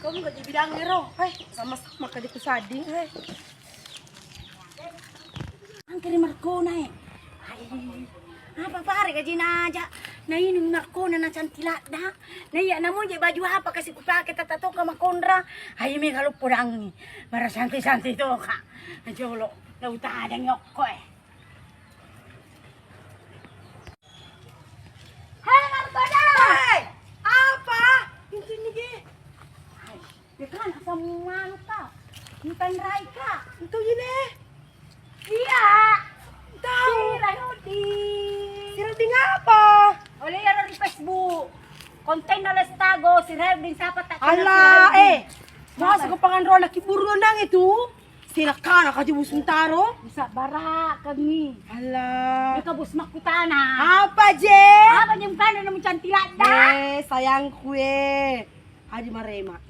Kamu gak jadi bidang ero. Hai, sama-sama kadi kusading, hai. Ang kiri Marcona eh. Ay, apa pare ka aja. Na ini Marcona na cantilak da. Na iya namo je baju apa kasi ku pakai tatato ka makondra. Ay mi kalau purang ni. Mara santi-santi to ka. Na jolo, na uta ada nyokko eh. Hai Marcona. Hai, apa? Ini ge. Ay, ya kan asam manu ka. Hintan rai ka. Itu ini. Iya. Tahu. Si Rahudi. Si Rudy ngapa? Oleh yan di Facebook. Konten na lestago, si Revlin sapat tak Ala, masa ko pangan rola kiburo nang itu. Sila ka na kadi busuntaro. Bisa bara kami. Ala. Nakabus makutana. Apa je? Apa yung kano na mo cantilat da? Sayangku Hadi marema.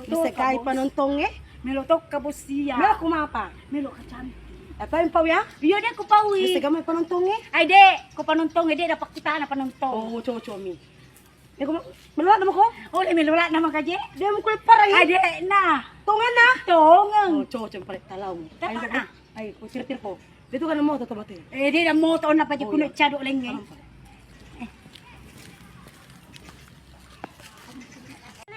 Bisa kay panontong Melotok kabus siya. Mela kumapa. Melo ka cantik. Apa yung pawya? Biyo de ko pawi. Bisa gamay panontong Ay de, ko panontong de dapat kita na panontong. Oh, chomi. Melawat naman ko? Oleh melula naman ka je. Di mo kulit parang Ay de na. Tungan na. Tongang. Oh, chomi palit talaw. Tata na. Ay, kusir-tir ko. Dito ka na mo, tatabatin. Di na mo to na pa je kuno chado lengge.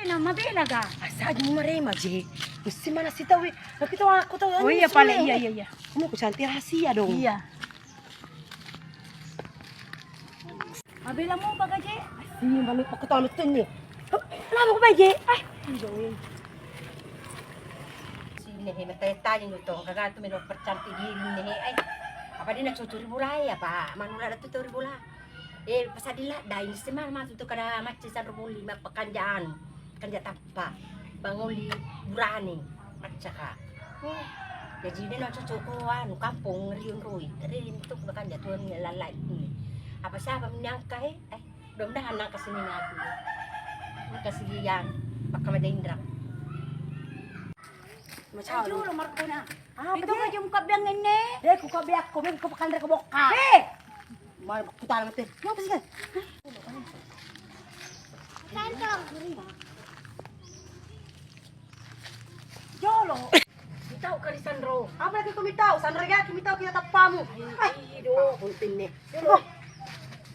Na mabela ga. Asad mo marema, je. Gusto man na si Tawi. Nakita ako to. Oh iya pala, iya. Kumo ko cantik rahasia dong. Iya. Mabela mo ba je? Sini balik aku tahu lutin ni. Lama ko ba, je? Ay, Sini matay-tayin nito. Kagato may percantik gini ay. Apa dia nak curi bulai apa? Manula na tuturi bula. Pasadila dahil si mama tuto kada macam sa rumuli mapakanjaan. Kanja tapa. Bangoli burani. Matsaka. Jadi dia nak cucukuan kampung riun rui. Rin itu bakanja tuan lalai ni. Apa siapa menyangka mudah-mudahan nang kasini natin. Kasiyan. Baka madaindra. Ay, Jolo, Marco na. Ah, Ito ka yung kabyang ini. ko kabiyak ko, ko pakandra ka boka. Eh! Mal kutal mate. Yo pasikan. Jolo! Itaw ka ni Sandro. Apa lagi kumitaw? Sandra ga kumitaw kita tapamu. Ay, do, kuntin ni. Pero,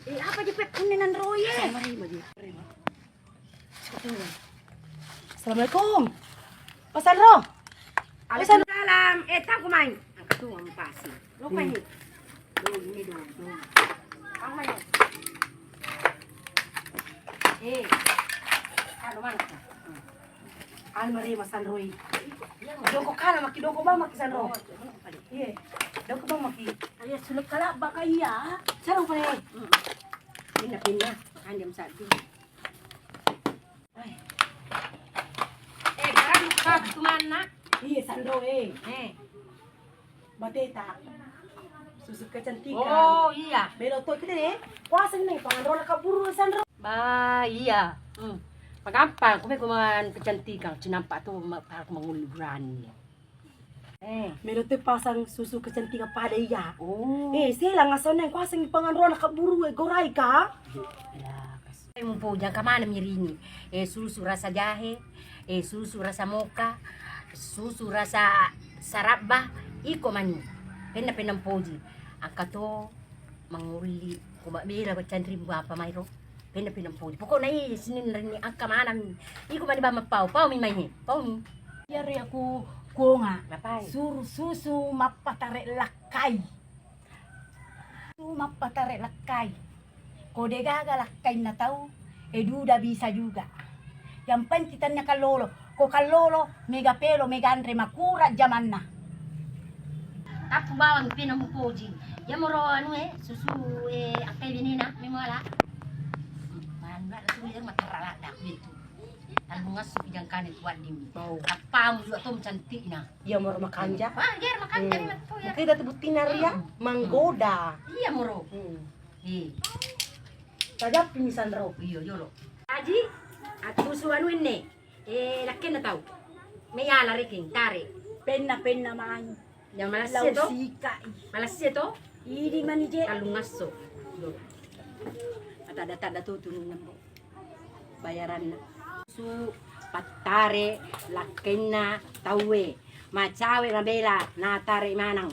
Apa di pet kunin ng roye? marema je. Assalamualaikum. Pak Sandro. Alasan dalam, tak kumain. Ang katuwang pasi. Lupa ni. Ini do. Ang mayo. Ano man ka? Al marema Sandro. Doko kana makidoko ba maki Sandro? Iya. Doko ba maki? Ay, sulok ka lang ba kaya? Sarong pa eh. Pindah-pindah. Andam sabi. Ay. Barang ka kumana. Iya Sandro Bateta. Susu kecantikan. Oh, iya. Belo to kita nih. Kuasa nih pangandro na kaburu Sandro. Ba, iya. Pagampang, kumain kecantikan. Sinampak tu para manguluran. Melo to pasang susu kecantikan pada iya. Oh. Sila nga soneng kuasa ni pangandro na kaburu goray ka. Ay mo po dyan kamana mirini. Susu rasa jahe, susu rasa mocha, susu rasa saraba, iko mani. Pinampoji. Ang kato, manguli, kumabira ba chan rin ba pamayro? Pinampoji. Poko na sinin rin ang kamana. Iko mani ba mapau? Pau mi may Pau mi. Yari ako ko nga. Napay. Susu mapatare lakay. Susu mapatare lakay. Kode gaga lakay na tao, duda bisa juga. Yang penting niya kalolo. Ko kalolo, mega pelo, mega andre makura jaman na. Tapo bawang pinampoji. Yamoro ano susu akay binina, may wala. Mana tu yang matarala dak bintu. Albungas yang kanit wadim. Apa mu atom cantik na. Iya moro makanja. Ger makan dari matu ya. Kita tebutin ria manggoda. Iya moro. Tajap ni Sandro. Iyo yolo. Aji at susu anu ini. Lakin na tau. May ala riking tare. Penna man. Yang malasya to? Lausika. Malasya to? Idi manije. Kalungaso. At ada tutulong na mo. Bayaran na. Susu patare lakenna tawe macawe na bela natare manang.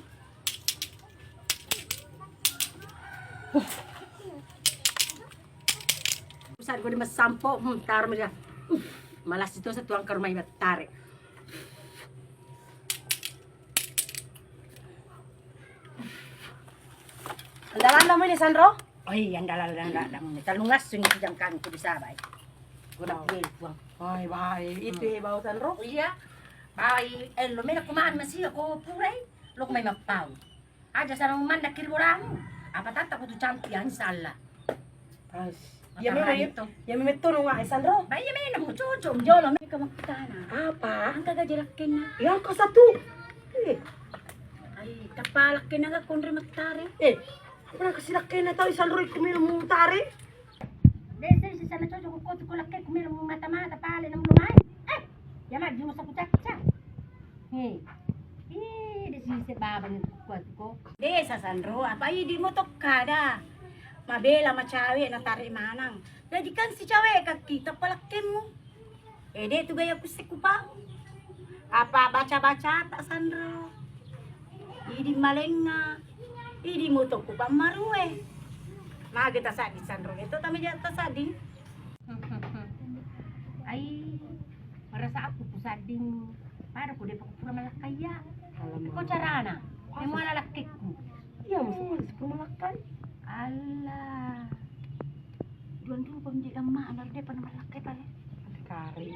Saat ko di masampo, taruh mo malas itu sa tuang karumay matare. Andalan mo ni Sandro? Ay, andala mo. Talungas yung isang kan ko di sabay. Guna ko buang. Ay, bahay. Ito eh, bawa Sandro. Iya. Ay, lo may kumaan masiya ko puray. Lo may magpaw. Aja sa nang man nakirburang. Apa tata ko tu champion sala. Ay, Yami yami tulong nga eh, Sandro. Bay yami na mo chuchong jolo may kamakutana. Apa? Ang kagajirakin na. Yang ka satu. Eh, Ay, kapalakin na ka kundri magtari. eh. Wala kasi laki na tao, Sandro, kumilo mong tari. Desi si sana chucho ko ko laki kumilo mo mata-mata pali ng lumay. Eh, yama di mo sa kutak-kutak. Hey. Desi si baba ni kuat ko. Desa Sandro, apa di mo tokkada? Mabela macawe na tari manang. Jadi kan si cawe kita palakin mo. Ede tu gaya pusik ko pa. Apa baca-baca tak Sandro? Idi malenga. Idi mo to ko pa marue. Magita sa di Sandro. Ito tami jata sa di. Ay, para sa ako pusading para ko di pa ko pura malakaya. Ko charana. Yung mga lalaki ko. Iya, masuk masuk malakay. Ala. Duan dulu pun di lemah, anak dia pernah malaki pala. Kari.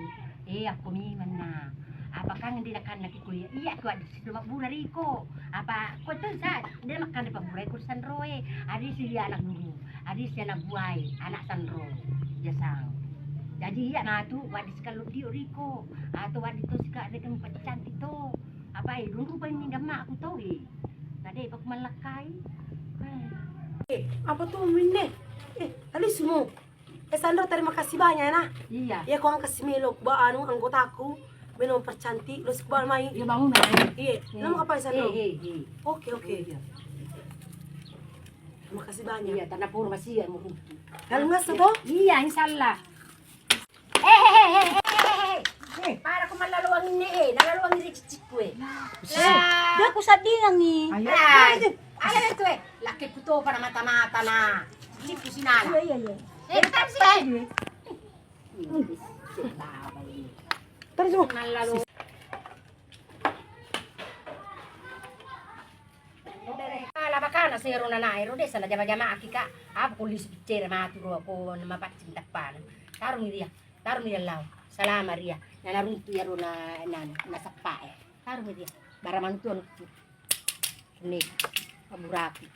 Ako miman na. Apa kan hindi na kan nakikuya. Iya ko adi si mabura riko. Apa ko to sa hindi na makan di paburay ko San Roy. Adi siya anak dulu. Adi siya nabuhay anak San Roy. Jasang. Jadi iya na tu wadi sekalo di riko. Ato wadi to sika ada kang pacantik to. Apa dulu pa ni gama ako to eh. Tadi pag malakay. Eh, apa tuh minne? Alis mo. Sandro, terima kasih banyak na. Iya. Ya, kung ang kasimilo, ba, anong anggotaku, minum percantik, los kubal may. Iya bangun na. Iya, nama ka pa, Sandro? Iya. Oke, oke. Terima kasih banyak. Iya, tanah pur masih mo. Halungas na to? Iya, inshallah. Para ko malaluwang ni nalaluwang ni Richie ko eh. Dia ko sa dinang ni. Ayan ito eh. Laki ko to para mata-mata na. Hindi ko sinala. Iya. Kan siya eh. Taris mo. Nalaluwang. Ala baka na zero na nairo de sana jama-jama akika. Abo ko lis picture maturo ko na mapatsin takpan. Tarong niya law. Salama ria. Na narunto yaro na nasakpa eh. Tarong niya. Baraman to. Ni. Paburapi.